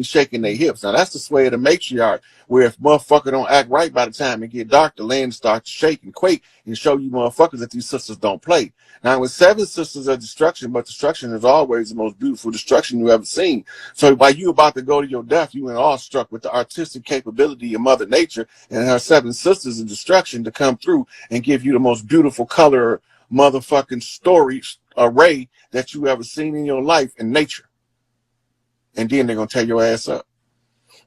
shaking their hips. Now that's the sway of the matriarch, where if motherfucker don't act right by the time it get dark, the land starts to shake and quake and show you motherfuckers that these sisters don't play. Now with 7 sisters of destruction, but destruction is always the most beautiful destruction you ever seen. So while you about to go to your death, you were awestruck with the artistic capability of Mother Nature and her 7 sisters of destruction to come through and give you the most beautiful color motherfucking story array that you ever seen in your life in nature. And then they're gonna tear your ass up.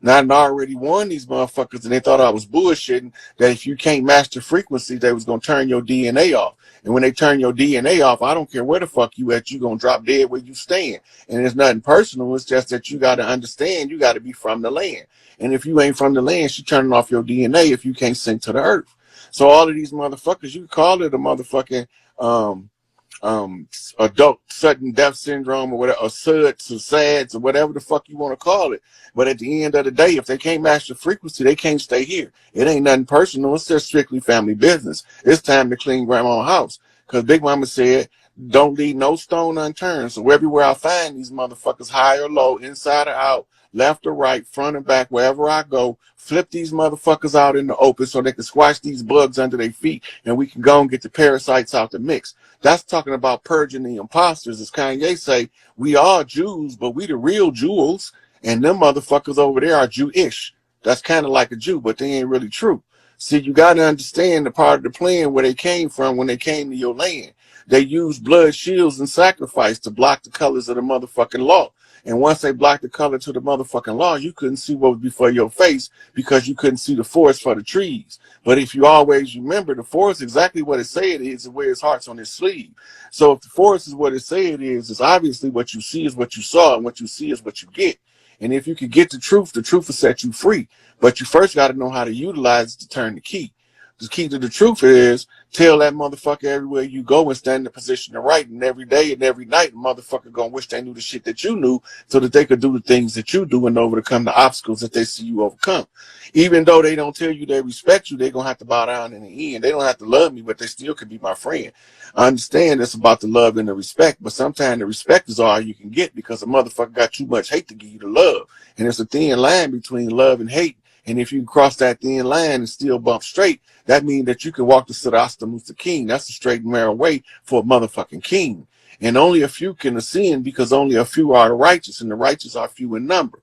Now, I already warned these motherfuckers, and they thought I was bullshitting, that if you can't match the frequency, they was gonna turn your DNA off. And when they turn your DNA off, I don't care where the fuck you at, you gonna drop dead where you stand. And it's nothing personal, it's just that you gotta understand, you gotta be from the land. And if you ain't from the land, she turning off your DNA if you can't sink to the earth. So all of these motherfuckers, you call it a motherfucking adult sudden death syndrome or whatever, or SUDS or SADS or whatever the fuck you want to call it. But at the end of the day, if they can't match the frequency, they can't stay here. It ain't nothing personal. It's just strictly family business. It's time to clean grandma's house. Because Big Mama said, don't leave no stone unturned. So everywhere I find these motherfuckers, high or low, inside or out, left or right, front or back, wherever I go, flip these motherfuckers out in the open so they can squash these bugs under their feet and we can go and get the parasites out the mix. That's talking about purging the imposters. As Kanye say, we are Jews, but we the real jewels, and them motherfuckers over there are Jewish. That's kind of like a Jew, but they ain't really true. See, you got to understand the part of the plan where they came from when they came to your land. They used blood shields and sacrifice to block the colors of the motherfucking law. And once they blocked the color to the motherfucking law, you couldn't see what was before your face because you couldn't see the forest for the trees. But if you always remember, the forest exactly what it said it is, it wears hearts on its sleeve. So if the forest is what it said it is, it's obviously what you see is what you saw, and what you see is what you get. And if you could get the truth will set you free. But you first got to know how to utilize it to turn the key. The key to the truth is tell that motherfucker everywhere you go and stand in the position of right, and every day and every night, the motherfucker gonna wish they knew the shit that you knew so that they could do the things that you do and overcome the obstacles that they see you overcome. Even though they don't tell you they respect you, they're gonna have to bow down in the end. They don't have to love me, but they still can be my friend. I understand it's about the love and the respect, but sometimes the respect is all you can get because a motherfucker got too much hate to give you the love. And there's a thin line between love and hate. And if you can cross that thin line and still bump straight, that means that you can walk the Siddhasta Musta King. That's the straight and narrow way for a motherfucking king. And only a few can ascend because only a few are the righteous, and the righteous are few in number.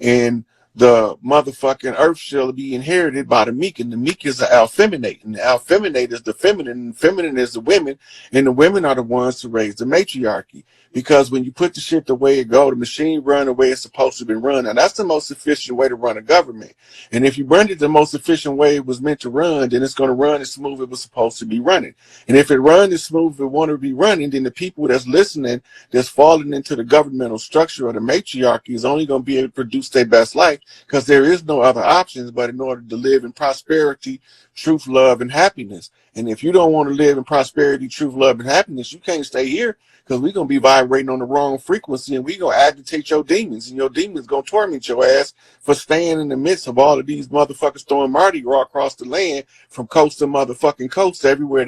And the motherfucking earth shall be inherited by the meek, and the meek is the alfeminate, and the alfeminate is the feminine, and feminine is the women, and the women are the ones to raise the matriarchy. Because when you put the shit the way it go, the machine run the way it's supposed to be run, and that's the most efficient way to run a government. And if you run it the most efficient way it was meant to run, then it's going to run as smooth as it was supposed to be running. And if it runs as smooth as it want to be running, then the people that's listening, that's falling into the governmental structure or the matriarchy is only going to be able to produce their best life, because there is no other options but in order to live in prosperity, truth, love, and happiness. And if you don't want to live in prosperity, truth, love, and happiness, you can't stay here, because we're going to be vibrating on the wrong frequency, and we're going to agitate your demons, and your demons going to torment your ass for staying in the midst of all of these motherfuckers throwing Mardi Gras across the land from coast to motherfucking coast everywhere.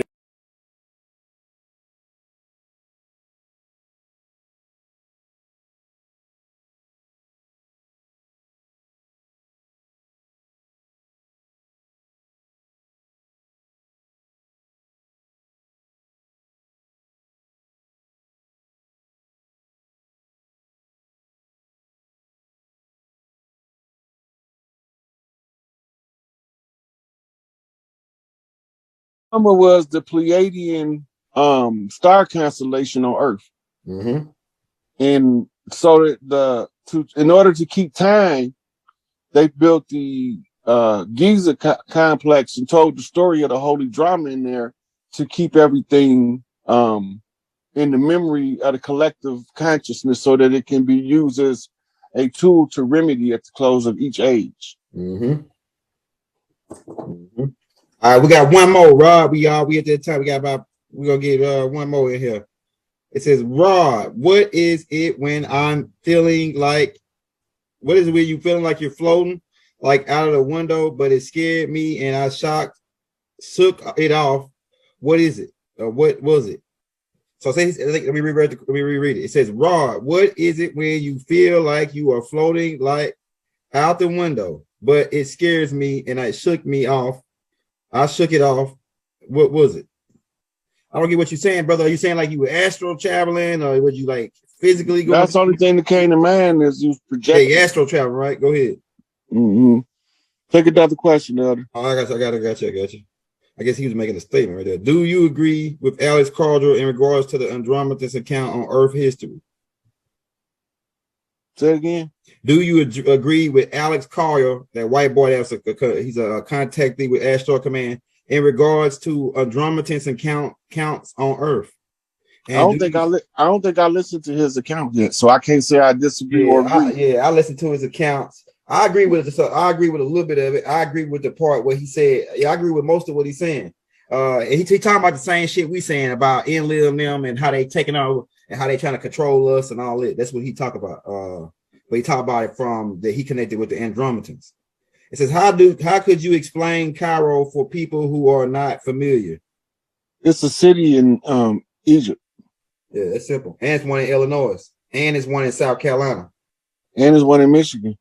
Summer was the Pleiadian star constellation on Earth. Mm-hmm. And so in order to keep time, they built the Giza complex and told the story of the holy drama in there to keep everything in the memory of the collective consciousness so that it can be used as a tool to remedy at the close of each age. Mm-hmm. Mm-hmm. All right, we got one more, Rod. We at that time. We're gonna get one more in here. It says, Rod, what is it when I'm feeling like, what is it when you feeling like you're floating, like out of the window, but it scared me and I shook it off? What is it? Or what was it? So let me reread it. It says, Rod, what is it when you feel like you are floating, like out the window, but it scares me and it shook me off. I shook it off. What was it? I don't get what you're saying, brother. Are you saying like you were astral traveling, or would you like physically going? That's the only thing that came to mind is you project. Yeah, astral travel, right? Go ahead. Mm-hmm. Take another question, Elder. Oh, I got you. I guess he was making a statement right there. Do you agree with Alex Cardinal in regards to the Andromeda's account on Earth history? Say it again. Do you agree with Alex Collier, that white boy that's he's a contactee with Astro Command in regards to Andromeda's counts on Earth? And I don't think I listened to his account yet, so I can't say I disagree or agree. I listened to his accounts. I agree with it. So I agree with a little bit of it. I agree with the part where he said. Yeah, I agree with most of what he's saying. And he talking about the same shit we saying about Enlil them and how they taking over and how they trying to control us and all that. That's what he talk about. But he talk about it from that he connected with the Andromedans. It says, how could you explain Cairo for people who are not familiar? It's a city in Egypt. Yeah, that's simple. And it's one in Illinois. And it's one in South Carolina. And there's one in Michigan.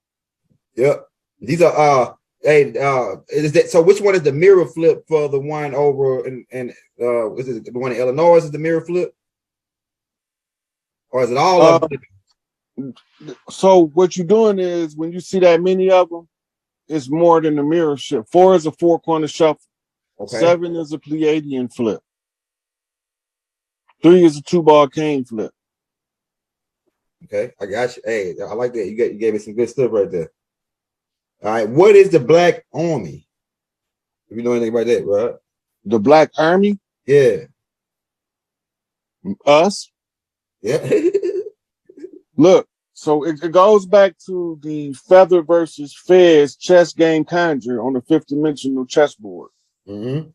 Yep. These are is that so which one is the mirror flip for the one over and is it the one in Illinois is the mirror flip? Or is it all of them? So what you're doing is when you see that many of them, it's more than a mirror shift. 4 is a 4-corner shuffle. Okay. 7 is a Pleiadian flip. 3 is a 2-ball cane flip. Okay, I got you. Hey, I like that. You gave me some good stuff right there. All right, what is the Black Army? If you know anything about that, right? The Black Army? Yeah. Us? Yeah. Look, so it goes back to the Feather versus Fez chess game conjure on the 5th dimensional chessboard. Mm-hmm.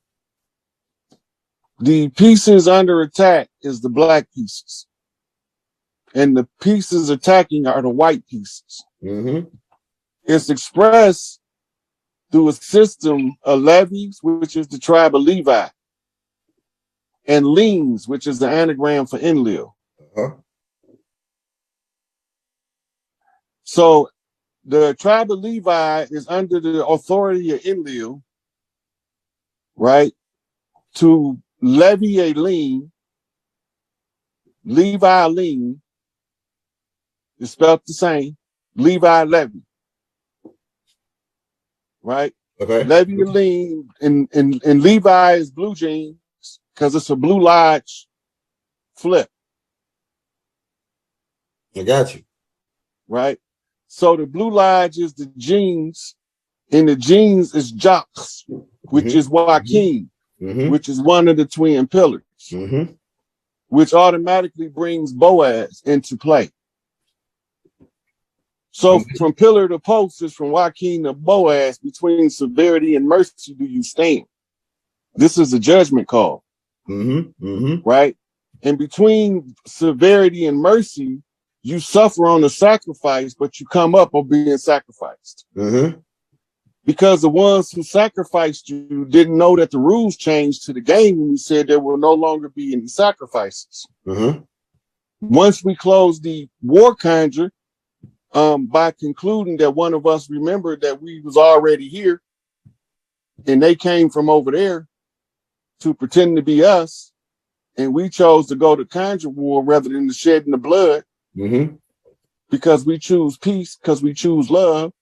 The pieces under attack is the black pieces. And the pieces attacking are the white pieces. Mm-hmm. It's expressed through a system of levies, which is the tribe of Levi, and leans, which is the anagram for Enlil. Uh-huh. So the tribe of Levi is under the authority of Enlil, right? To levy a lean, Levi lean, is spelled the same, Levi levy. Right? Okay. Levy and lean, and Levi is blue jeans because it's a Blue Lodge flip. I got you. Right? So the Blue Lodge is the jeans, and the jeans is Jocks, which is Joaquin, which is one of the twin pillars, which automatically brings Boaz into play. So from pillar to post is from Joaquin to Boaz. Between severity and mercy do you stand? This is a judgment call. Right? And between severity and mercy, you suffer on the sacrifice, but you come up on being sacrificed. Because the ones who sacrificed you didn't know that the rules changed to the game when we said there will no longer be any sacrifices. Once we close the war conjure, by concluding that one of us remembered that we was already here and they came from over there to pretend to be us, and we chose to go to conjure war rather than the shedding the blood, because we choose peace, because we choose love,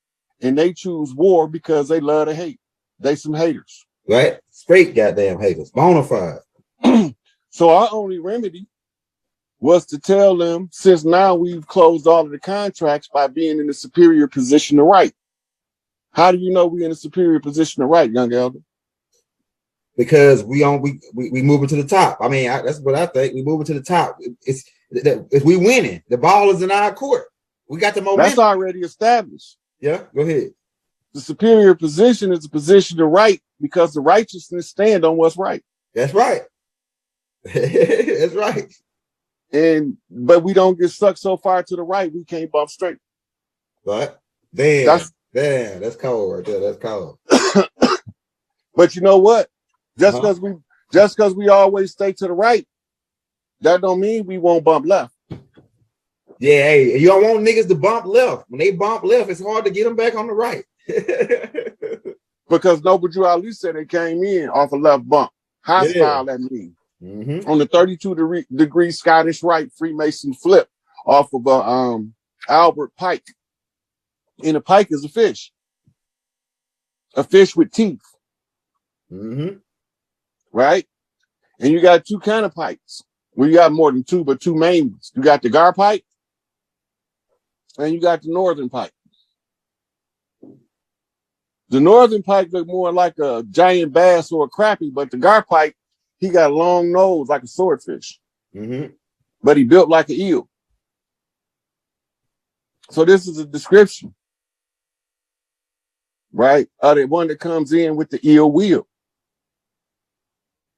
and they choose war because they love to hate. They some haters. Right? Straight goddamn haters. Bonafide. So our only remedy was to tell them, since now we've closed all of the contracts by being in a superior position to write. How do you know we're in a superior position to write, young elder? Because we moving to the top. I mean, that's what I think. We moving to the top. It's we winning. The ball is in our court. We got the momentum. That's already established. Yeah, go ahead. The superior position is a position to write because the righteousness stand on what's right. That's right. That's right. But we don't get stuck so far to the right we can't bump straight. Right? That's cold right there. That's cold. But you know what? Just because we always stay to the right, that don't mean we won't bump left. Yeah, hey, you don't want niggas to bump left. When they bump left, it's hard to get them back on the right. Because Noble Drew Ali said they came in off a left bump. Hostile, Yeah. that means. On the 32-degree Scottish Rite Freemason flip off of Albert Pike. And a pike is a fish with teeth. Right? And you got two kind of pikes. Well, you got more than two, but two main ones. You got the gar pike and you got the northern pike. The northern pike look more like a giant bass or a crappie, but the gar pike, he got a long nose like a swordfish. But he built like an eel. So this is a description, right? Of the one that comes in with the eel wheel.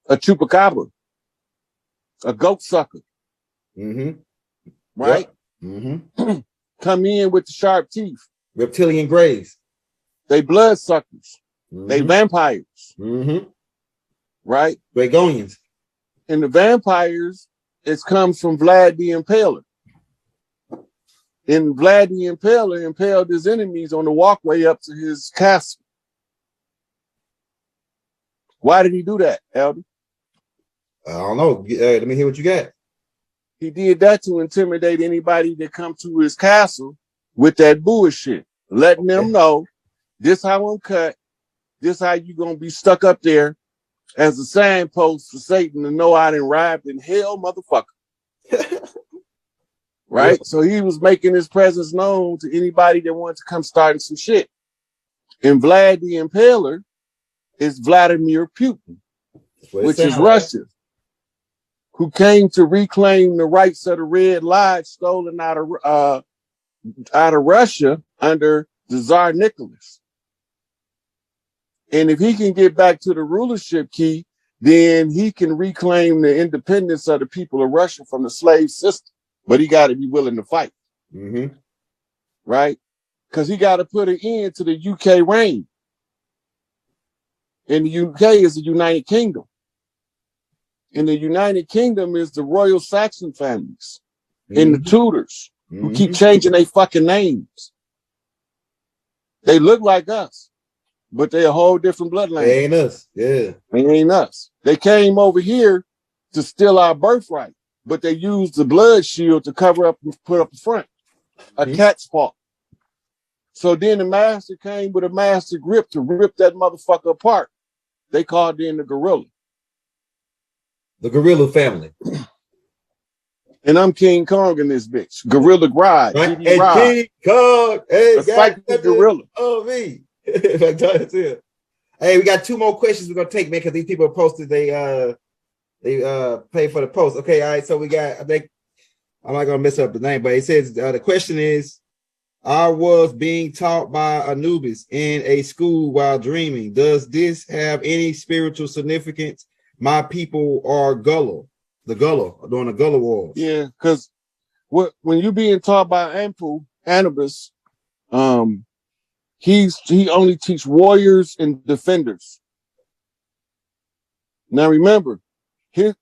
A chupacabra. A goat sucker. Right? Yep. Come in with the sharp teeth. Reptilian grays. They blood suckers. They vampires. Right? Dragonians. And the vampires, it comes from Vlad the Impaler. And Vlad the Impaler impaled his enemies on the walkway up to his castle. Why did he do that, Elder? I don't know. Let me hear what you got. He did that to intimidate anybody that come to his castle with that bullshit, letting them know this how I'm cut, this how you gonna be stuck up there as a signpost for Satan to know I done arrived in hell, motherfucker. Right? Yeah. So he was making his presence known to anybody that wanted to come starting some shit. And Vlad the Impaler is Vladimir Putin, which is Russia, who came to reclaim the rights of the Red Lodge stolen out of Russia under the Tsar Nicholas. And if he can get back to the rulership key, then he can reclaim the independence of the people of Russia from the slave system. But he got to be willing to fight. Right? Because he got to put an end to the UK reign. And the UK is the United Kingdom. And the United Kingdom is the Royal Saxon families and the Tudors who keep changing their fucking names. They look like us, but they're a whole different bloodline. They ain't us. Yeah. They ain't us. They came over here to steal our birthright, but they used the blood shield to cover up and put up the front. A cat's paw. So then the master came with a master grip to rip that motherfucker apart. They called in the gorilla. The gorilla family. And I'm King Kong in this bitch. Gorilla Gride. Right? And King Kong. Hey, a psychic gorilla. Oh, me. Hey, we got two more questions we're going to take, man, because these people posted, they pay for the post. Okay, all right, so we got, I think, I'm not going to mess up the name, but it says, the question is, I was being taught by Anubis in a school while dreaming. Does this have any spiritual significance? My people are Gullah, the Gullah, during the Gullah Wars. Yeah, because when you're being taught by Anubis, he only teach warriors and defenders. Now remember, he's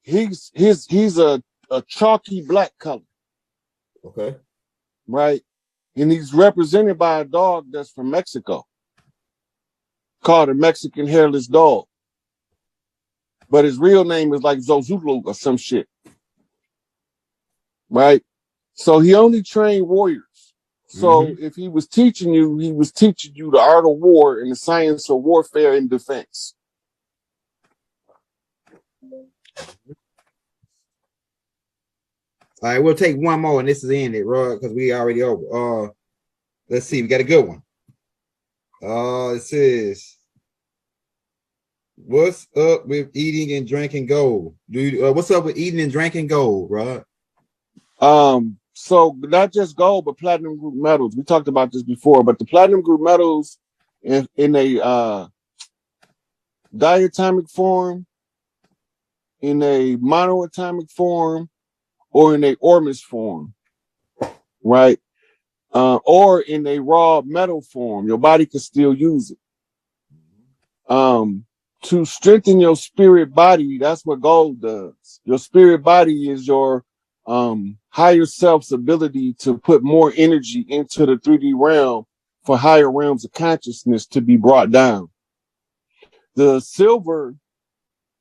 a chalky black color. Okay. Right? And he's represented by a dog that's from Mexico, called a Mexican hairless dog. But his real name is like Zozulu or some shit. Right? So he only trained warriors. So if he was teaching you, he was teaching you the art of war and the science of warfare and defense. All right, we'll take one more, and this is ended, Rod, because we already over. Let's see, we got a good one. It says, "What's up with eating and drinking gold? What's up with eating and drinking gold, Rod?" So not just gold, but platinum group metals. We talked about this before, but the platinum group metals in a diatomic form, in a monoatomic form, or in a ormus form, right? Or in a raw metal form, your body can still use it. To strengthen your spirit body, that's what gold does. Your spirit body is your higher self's ability to put more energy into the 3D realm for higher realms of consciousness to be brought down. The silver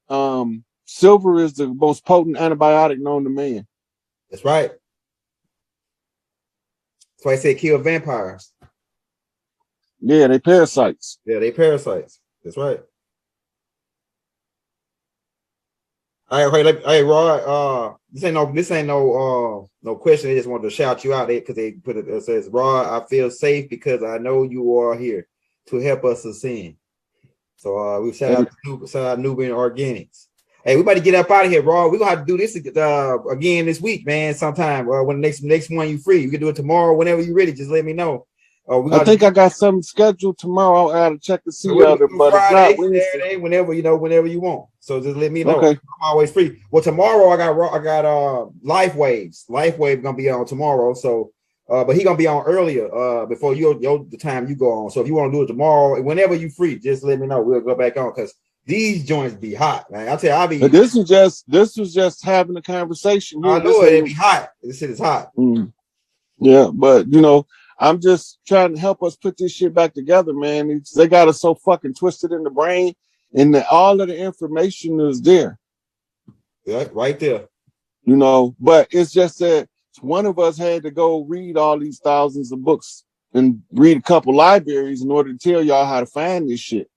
is the most potent antibiotic known to man. That's right. That's why I say kill vampires. Yeah, they parasites. Yeah, they parasites. That's right. All right, hey, Rod. This ain't no question. They just wanted to shout you out there because they put it says, Rod, I feel safe because I know you are here to help us ascend. So we shout out Nubian Organics. Hey, we about to get up out of here, Rod. We're gonna have to do this again this week, man. Sometime when the next one you free. You can do it tomorrow, whenever you're ready. Just let me know. I think I got something scheduled tomorrow. I gotta check to see other, but Friday, if not, Saturday, whenever you want. So just let me know. Okay. I'm always free. Well, tomorrow I got Life Waves. Life Wave gonna be on tomorrow. So but he gonna be on earlier before the time you go on. So if you want to do it tomorrow, whenever you free, just let me know. We'll go back on because these joints be hot, man. I'll tell you, But this was just having a conversation. I know it be hot. This shit is hot. Yeah, but I'm just trying to help us put this shit back together, man. They got us so fucking twisted in the brain, and all of the information is there. Yeah, right there. But it's just that one of us had to go read all these thousands of books and read a couple libraries in order to tell y'all how to find this shit.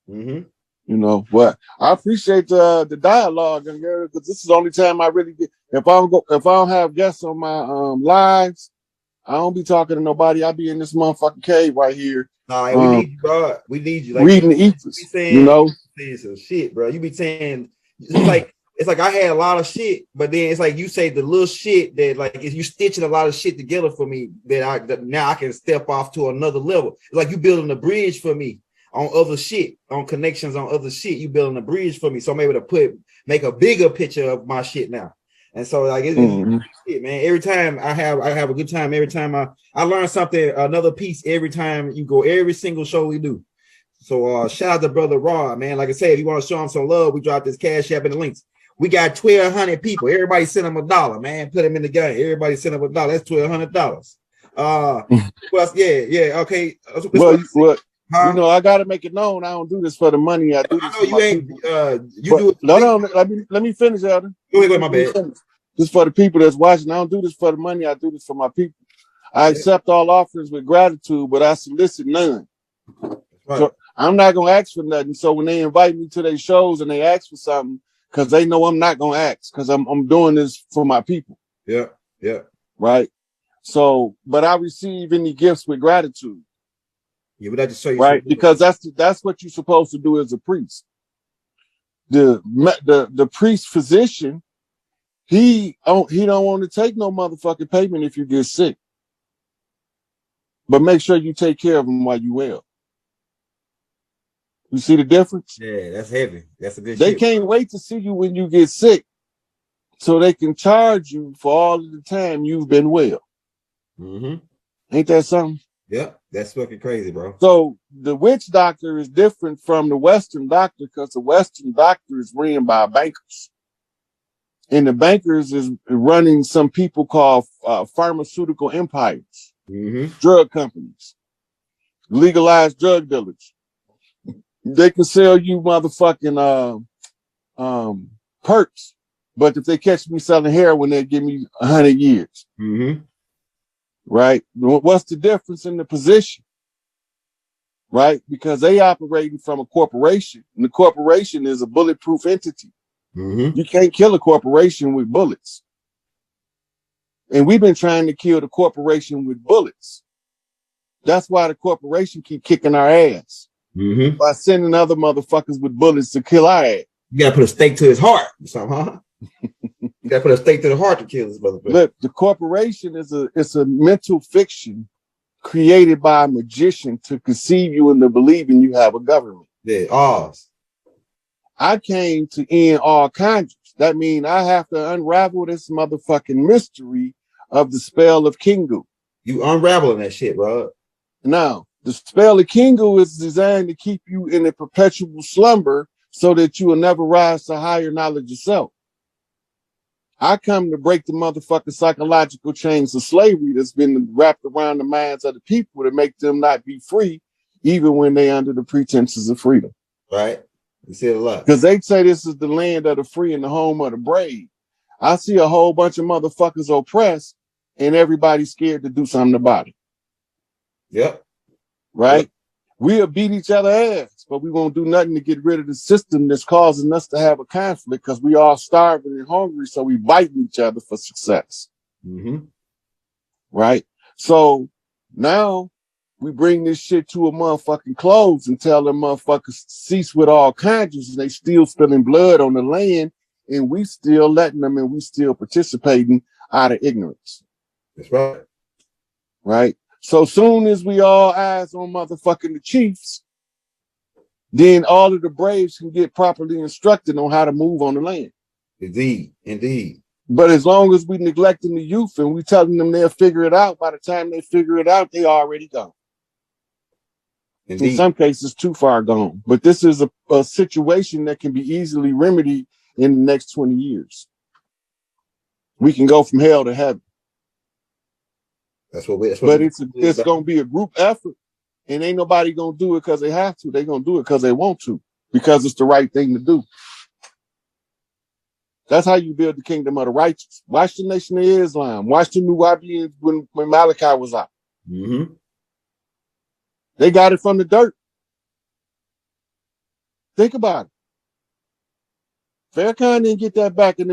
But I appreciate the dialogue, because this is the only time I really get. If I don't have guests on my lives, I don't be talking to nobody. I be in this motherfucking cave right here. Nah, we need you, bro. We need you. Like, reading the ethos, saying some shit, bro. You be saying it's like I had a lot of shit, but then it's like you say the little shit that like you stitching a lot of shit together for me that now I can step off to another level. It's like you building a bridge for me on other shit, on connections on other shit. You building a bridge for me, so I'm able to make a bigger picture of my shit now. And so like it's shit, man. Every time I have a good time. Every time I learn something, another piece every time you go, every single show we do. So shout out to Brother Rod, man. Like I said, if you want to show him some love, we drop this Cash App in the links. We got 1,200 people. Everybody send them $1, man. Put them in the game. Everybody send them $1. That's $1,200. Well, yeah, okay. Well, I gotta make it known. I don't do this for the money. I do this. You ain't. Do it. No. Let me finish, Elder. Go ahead, my bad. This for the people that's watching. I don't do this for the money. I do this for my people. I accept all offerings with gratitude, but I solicit none. Right. So I'm not gonna ask for nothing. So when they invite me to their shows and they ask for something, because they know I'm not gonna ask, because I'm doing this for my people. Yeah. Right. So, but I receive any gifts with gratitude. Yeah, but that just show you right, because that's what you're supposed to do as a priest. The priest physician, he don't want to take no motherfucking payment if you get sick, but make sure you take care of him while you well. You see the difference? Yeah, that's heavy. That's a good. They can't wait to see you when you get sick, so they can charge you for all of the time you've been well. Ain't that something? Yeah, that's fucking crazy, bro. So the witch doctor is different from the Western doctor because the Western doctor is ran by bankers. And the bankers is running some people called pharmaceutical empires, drug companies, legalized drug dealers. They can sell you motherfucking perks, but if they catch me selling heroin, they give me 100 years. Right? What's the difference in the position? Right? Because they operating from a corporation, and the corporation is a bulletproof entity. You can't kill a corporation with bullets. And we've been trying to kill the corporation with bullets. That's why the corporation keep kicking our ass. By sending other motherfuckers with bullets to kill our ass. You gotta put a stake to his heart or something, huh? You gotta put a stake to the heart to kill this motherfucker. Look, the corporation is a mental fiction created by a magician to conceive you into believing you have a government. Yeah, Oz. I came to end all conjures. That means I have to unravel this motherfucking mystery of the spell of Kingu. You unraveling that shit, bro. Now, the spell of Kingu is designed to keep you in a perpetual slumber so that you will never rise to higher knowledge of self. I come to break the motherfucking psychological chains of slavery that's been wrapped around the minds of the people to make them not be free, even when they under the pretenses of freedom. Right. You see it a lot. Because they say this is the land of the free and the home of the brave. I see a whole bunch of motherfuckers oppressed and everybody's scared to do something about it. Yep. Right? Yep. We'll beat each other ass, but we won't do nothing to get rid of the system that's causing us to have a conflict because we all starving and hungry, so we biting each other for success. Mm-hmm. Right? So now we bring this shit to a motherfucking close and tell them motherfuckers cease with all conscience, and they still spilling blood on the land, and we still letting them, and we still participating out of ignorance. That's right. Right? So soon as we all eyes on motherfucking the chiefs, then all of the braves can get properly instructed on how to move on the land. Indeed. Indeed. But as long as we neglecting the youth and we telling them they'll figure it out, by the time they figure it out, they already gone. Indeed. In some cases, too far gone. But this is a situation that can be easily remedied in the next 20 years. We can go from hell to heaven. That's what it's going to be a group effort, and ain't nobody going to do it because they have to. They're going to do it because they want to, because it's the right thing to do. That's how you build the kingdom of the righteous. Watch the Nation of Islam. Watch the New Wahabians when Malachi was out. Mm-hmm. They got it from the dirt. Think about it. Farrakhan didn't get that back, and it was